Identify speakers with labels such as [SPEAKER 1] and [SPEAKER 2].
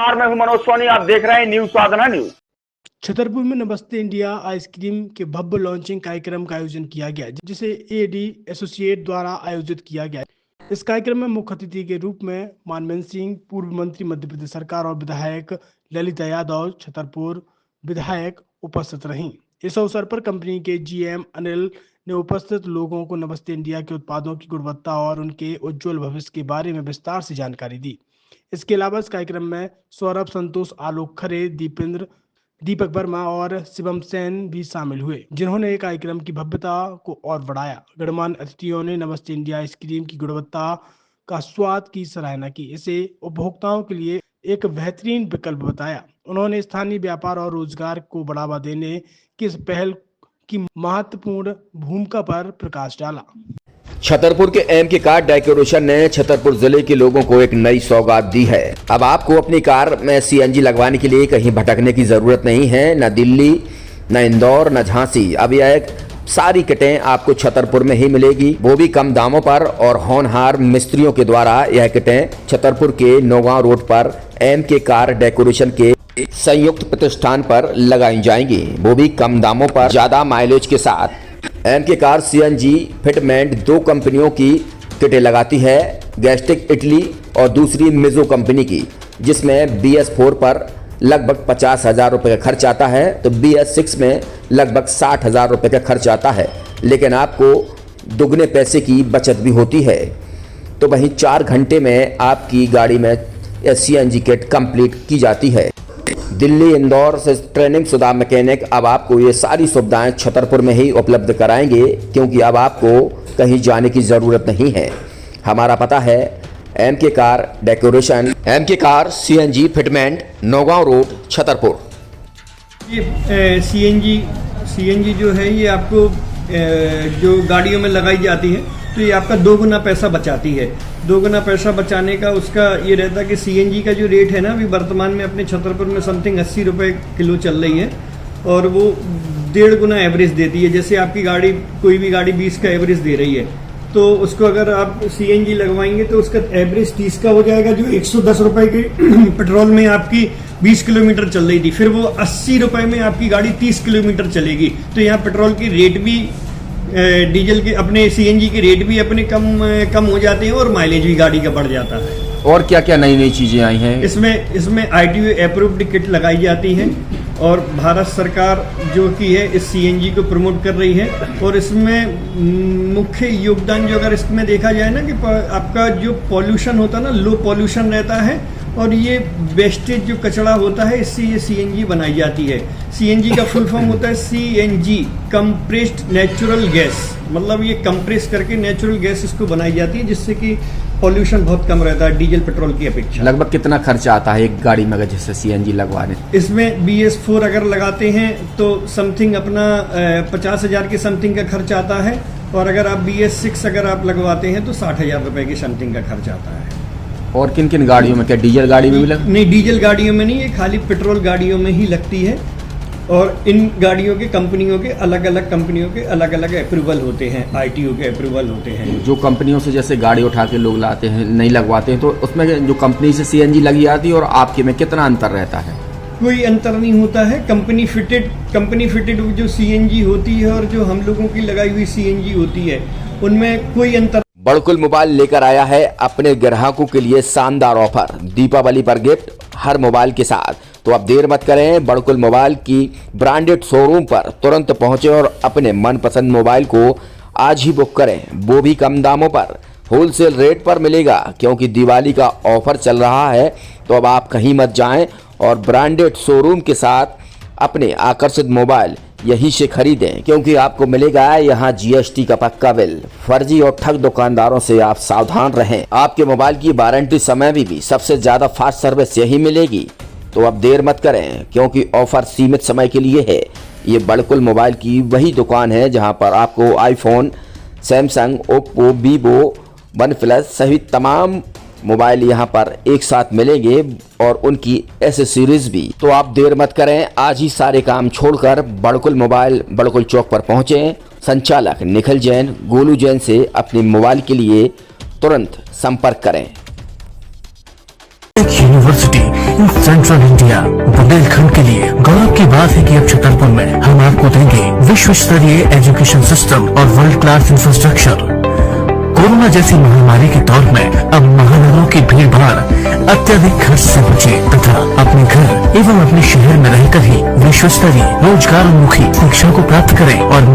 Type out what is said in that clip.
[SPEAKER 1] नमस्कार, मैं हूं मनोज सोनी। आप देख रहे हैं न्यूज साधना न्यूज।
[SPEAKER 2] छतरपुर में नमस्ते इंडिया आइसक्रीम के भव्य लॉन्चिंग कार्यक्रम का आयोजन किया गया, जिसे एडी एसोसिएट द्वारा आयोजित किया गया। इस कार्यक्रम में मुख्य अतिथि के रूप में मानवेंद्र सिंह, पूर्व मंत्री मध्य प्रदेश सरकार और विधायक ललिता यादव, छतरपुर विधायक उपस्थित रहीं। इस अवसर पर कंपनी के जीएम अनिल ने उपस्थित लोगों को नमस्ते इंडिया के उत्पादों की गुणवत्ता और उनके उज्जवल भविष्य के बारे में विस्तार से जानकारी दी। इसके अलावा इस कार्यक्रम में सौरभ, संतोष, आलोक खरे, दीपेंद्र, दीपक वर्मा और शिवम सेन भी शामिल हुए, जिन्होंने कार्यक्रम की भव्यता को और बढ़ाया। गणमान्य अतिथियों ने नमस्ते इंडिया आइसक्रीम की गुणवत्ता का स्वाद की सराहना की, इसे उपभोक्ताओं के लिए एक बेहतरीन विकल्प बताया। उन्होंने स्थानीय व्यापार और रोजगार को बढ़ावा देने की इस पहल की महत्वपूर्ण भूमिका पर प्रकाश डाला।
[SPEAKER 3] छतरपुर के एम के कार डेकोरेशन ने छतरपुर जिले के लोगों को एक नई सौगात दी है। अब आपको अपनी कार में सीएनजी लगवाने के लिए कहीं भटकने की जरूरत नहीं है, न दिल्ली, न इंदौर, न झांसी। अब यह एक सारी किटें आपको छतरपुर में ही मिलेगी, वो भी कम दामों पर। और होनहार मिस्त्रियों के द्वारा यह किटें छतरपुर के नौगांव रोड पर एम के कार डेकोरेशन के संयुक्त प्रतिष्ठान पर लगाई जाएंगी, वो भी कम दामों पर, ज्यादा माइलेज के साथ। एम के कार सीएनजी फिटमेंट 2 कंपनियों की किटें लगाती है, गैस्टिक इटली और दूसरी मिजो कंपनी की, जिसमें BS4 पर लगभग 50,000 रुपये का खर्च आता है, तो BS6 में लगभग 60,000 रुपये का खर्च आता है। लेकिन आपको दुगने पैसे की बचत भी होती है। तो वहीं 4 घंटे में आपकी गाड़ी में सीएनजी किट कंप्लीट की जाती है। दिल्ली, इंदौर से ट्रेनिंग शुदा मैकेनिक अब आपको ये सारी सुविधाएं छतरपुर में ही उपलब्ध कराएंगे, क्योंकि अब आपको कहीं जाने की ज़रूरत नहीं है। हमारा पता है एम के कार डेकोरेशन, एम के car CNG fitment, Naugaon road, Chhatarpur.
[SPEAKER 4] ये सीएनजी जो है ये आपको जो गाड़ियों में लगाई जाती है, तो ये आपका 2 गुना पैसा बचाती है। 2 गुना पैसा बचाने का उसका ये रहता है कि सीएनजी का जो रेट है ना, अभी वर्तमान में अपने छतरपुर में समथिंग 80 रुपये किलो चल रही है, और वो 1.5 गुना एवरेज देती है। जैसे आपकी गाड़ी, कोई भी गाड़ी 20 का एवरेज दे रही है, तो उसको अगर आप सीएनजी लगवाएंगे तो उसका एवरेज 30 का हो जाएगा। जो 110 रुपये के पेट्रोल में आपकी 20 किलोमीटर चल रही थी, फिर वो 80 रुपये में आपकी गाड़ी 30 किलोमीटर चलेगी। तो यहाँ पेट्रोल की रेट भी, डीजल के, अपने सीएनजी के रेट भी अपने कम हो जाते हैं, और माइलेज भी गाड़ी का बढ़ जाता है।
[SPEAKER 3] और क्या क्या नई नई चीजें आई हैं?
[SPEAKER 4] इसमें ITO अप्रूव्ड किट लगाई जाती है, और भारत सरकार जो कि है इस सीएनजी को प्रमोट कर रही है। और इसमें मुख्य योगदान जो अगर इसमें देखा जाए ना, कि आपका जो पॉल्यूशन होता है ना, लो पॉल्यूशन रहता है, और ये वेस्टेज जो कचरा होता है, इससे ये सीएनजी बनाई जाती है। सीएनजी का फुल फॉर्म होता है CNG, कंप्रेस्ड नेचुरल गैस। मतलब ये कंप्रेस करके नेचुरल गैस इसको बनाई जाती है, जिससे कि पॉल्यूशन बहुत कम रहता है डीजल पेट्रोल की अपेक्षा।
[SPEAKER 3] लगभग कितना खर्चा आता है एक गाड़ी में अगर जैसे सीएनजी लगवाने?
[SPEAKER 4] इसमें BS4 अगर लगाते हैं तो समथिंग अपना 50,000 के समथिंग का खर्च आता है, और अगर आप BS6 अगर आप लगवाते हैं तो 60,000 रुपये के समथिंग का खर्च आता है।
[SPEAKER 3] और किन किन गाड़ियों में? क्या डीजल गाड़ी में भी
[SPEAKER 4] नहीं, डीजल गाड़ियों में नहीं, ये खाली पेट्रोल गाड़ियों में ही लगती है। और इन गाड़ियों के कंपनियों के अलग अलग अप्रूवल होते हैं, ITO के अप्रूवल होते हैं।
[SPEAKER 3] जो कंपनियों से जैसे गाड़ी उठा के लोग लाते हैं, नहीं लगवाते हैं, तो उसमें जो कंपनी से सीएनजी लगी आती है और आपके में कितना अंतर रहता है?
[SPEAKER 4] कोई अंतर नहीं होता है। कंपनी फिटेड जो सीएनजी होती है और जो हम लोगों की लगाई हुई सीएनजी होती है, उनमें कोई अंतर।
[SPEAKER 3] बड़कुल मोबाइल लेकर आया है अपने ग्राहकों के लिए शानदार ऑफर, दीपावली पर गिफ्ट हर मोबाइल के साथ। तो अब देर मत करें, बड़कुल मोबाइल की ब्रांडेड शोरूम पर तुरंत पहुंचे और अपने मनपसंद मोबाइल को आज ही बुक करें, वो भी कम दामों पर, होलसेल रेट पर मिलेगा, क्योंकि दिवाली का ऑफर चल रहा है। तो अब आप कहीं मत जाएं और ब्रांडेड शोरूम के साथ अपने आकर्षित मोबाइल यहीं से खरीदें, क्योंकि आपको मिलेगा यहाँ GST का पक्का बिल। फर्जी और ठग दुकानदारों से आप सावधान रहें। आपके मोबाइल की वारंटी समय में भी सबसे ज्यादा फास्ट सर्विस यही मिलेगी। तो अब देर मत करें, क्योंकि ऑफर सीमित समय के लिए है। ये बड़कुल मोबाइल की वही दुकान है जहां पर आपको iPhone, Samsung, Oppo, Vivo, OnePlus सहित तमाम मोबाइल यहां पर एक साथ मिलेंगे, और उनकी एसेसरीज भी। तो आप देर मत करें, आज ही सारे काम छोड़कर बड़कुल मोबाइल बड़कुल चौक पर पहुंचें। संचालक निखिल जैन, गोलू जैन से अपने मोबाइल के लिए तुरंत संपर्क करें।
[SPEAKER 5] यूनिवर्सिटी इंडिया बुंदेलखंड के लिए गौरव की बात है कि अब छतरपुर में हम आपको देंगे विश्व स्तरीय एजुकेशन सिस्टम और वर्ल्ड क्लास इंफ्रास्ट्रक्चर। कोरोना जैसी महामारी के दौर में अब महानगरों की भीड़ भाड़ अत्यधिक खर्च से बचे तथा अपने घर एवं अपने शहर में रहकर ही विश्व स्तरीय रोजगार उन्मुखी शिक्षा को प्राप्त करें और